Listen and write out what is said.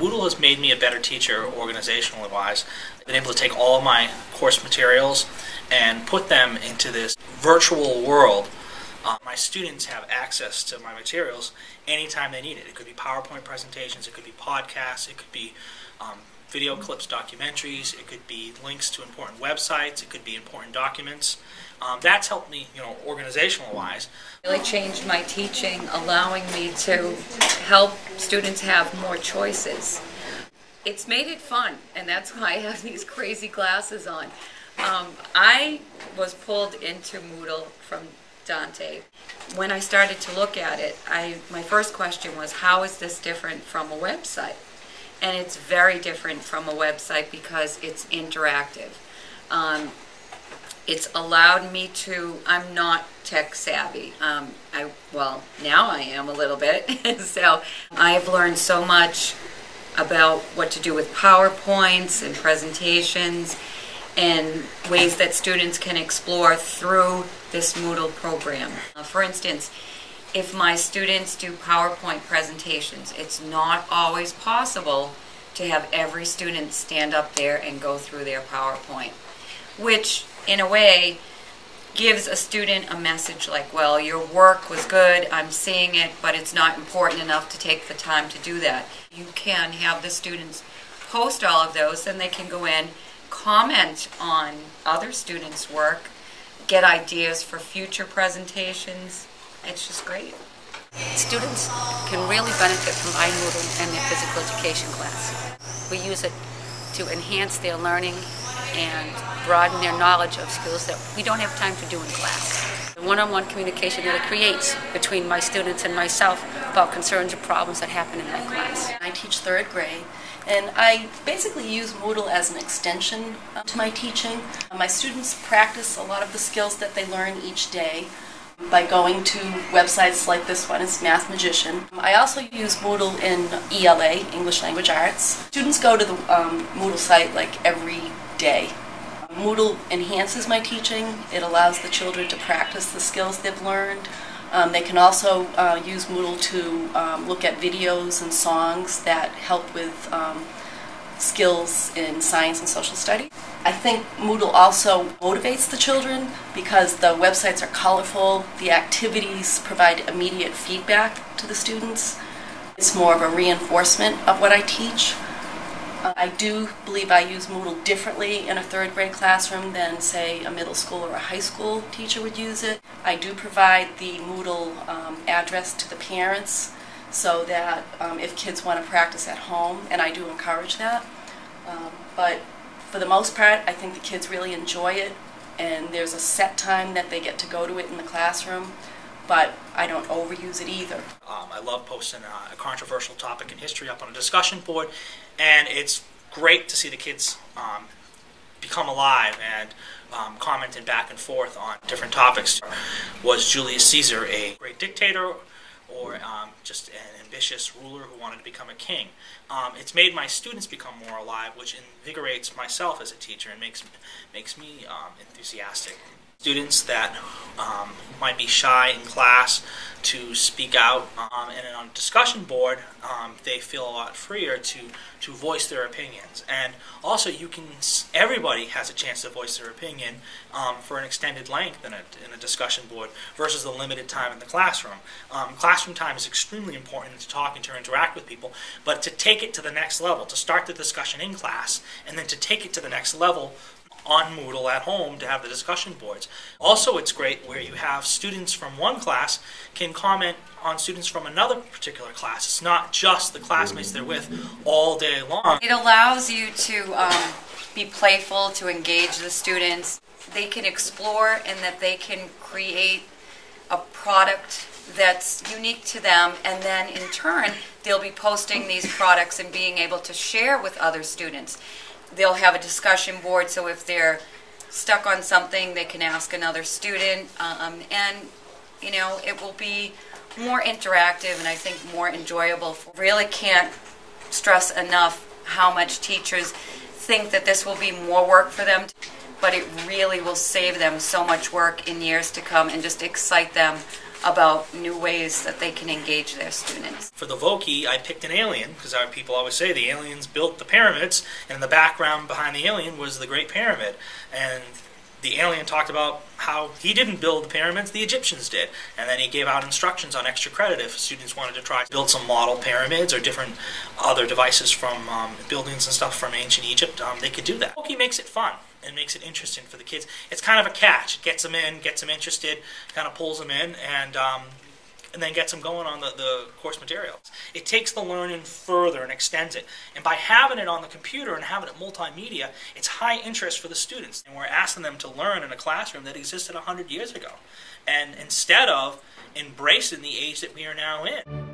Moodle has made me a better teacher organizationally wise. I've been able to take all of my course materials and put them into this virtual world. My students have access to my materials anytime they need it. It could be PowerPoint presentations, it could be podcasts, it could be video clips, documentaries, it could be links to important websites, it could be important documents. That's helped me, organizational wise. It really changed my teaching, allowing me to help students have more choices. It's made it fun, and that's why I have these crazy glasses on. I was pulled into Moodle from Dante. When I started to look at it, my first question was, how is this different from a website? And it's very different from a website because it's interactive. It's allowed me to, I'm not tech savvy. Well, now I am a little bit. So I've learned so much about what to do with PowerPoints and presentations and ways that students can explore through this Moodle program. For instance, if my students do PowerPoint presentations, it's not always possible to have every student stand up there and go through their PowerPoint, which in a way gives a student a message like, well, your work was good, I'm seeing it, but it's not important enough to take the time to do that. You can have the students post all of those, and they can go in, comment on other students' work, get ideas for future presentations. It's just great. Students can really benefit from iMoodle and their physical education class. We use it to enhance their learning and broaden their knowledge of skills that we don't have time to do in class. The one-on-one communication that it creates between my students and myself about concerns or problems that happen in that class. I teach third grade, and I basically use Moodle as an extension to my teaching. My students practice a lot of the skills that they learn each day by going to websites like this one, it's Math Magician. I also use Moodle in ELA, English Language Arts. Students go to the Moodle site like every day. Moodle enhances my teaching. It allows the children to practice the skills they've learned. They can also use Moodle to look at videos and songs that help with skills in science and social studies. I think Moodle also motivates the children because the websites are colorful, the activities provide immediate feedback to the students. It's more of a reinforcement of what I teach. I do believe I use Moodle differently in a third grade classroom than, say, a middle school or a high school teacher would use it. I do provide the Moodle address to the parents so that if kids want to practice at home, and I do encourage that. But for the most part, I think the kids really enjoy it, and there's a set time that they get to go to it in the classroom, but I don't overuse it either. I love posting a controversial topic in history up on a discussion board, and it's great to see the kids become alive and commenting back and forth on different topics. Was Julius Caesar a great dictator or just an ambitious ruler who wanted to become a king? It's made my students become more alive, which invigorates myself as a teacher and makes me enthusiastic. Students that might be shy in class to speak out, and on a discussion board, they feel a lot freer to voice their opinions. And also, everybody has a chance to voice their opinion for an extended length in a discussion board versus the limited time in the classroom. Classroom time is extremely important to talk and to interact with people, but to take it to the next level, to start the discussion in class, and then to take it to the next level on Moodle at home to have the discussion boards. Also, it's great where you have students from one class can comment on students from another particular class. It's not just the classmates they're with all day long. It allows you to be playful, to engage the students. They can explore and that they can create a product that's unique to them, and then in turn they'll be posting these products and being able to share with other students. They'll have a discussion board, so if they're stuck on something, they can ask another student, and it will be more interactive and I think more enjoyable. Really can't stress enough how much teachers think that this will be more work for them, but it really will save them so much work in years to come and just excite them about new ways that they can engage their students. For the Voki, I picked an alien, because our people always say the aliens built the pyramids, and the background behind the alien was the Great Pyramid. And the alien talked about how he didn't build the pyramids, the Egyptians did. And then he gave out instructions on extra credit if students wanted to try to build some model pyramids or different other devices from buildings and stuff from ancient Egypt. They could do that. Voki makes it fun and makes it interesting for the kids. It's kind of a catch. It gets them in, gets them interested, kind of pulls them in, and then gets them going on the course materials. It takes the learning further and extends it. And by having it on the computer and having it multimedia, it's high interest for the students. And we're asking them to learn in a classroom that existed 100 years ago. And instead of embracing the age that we are now in.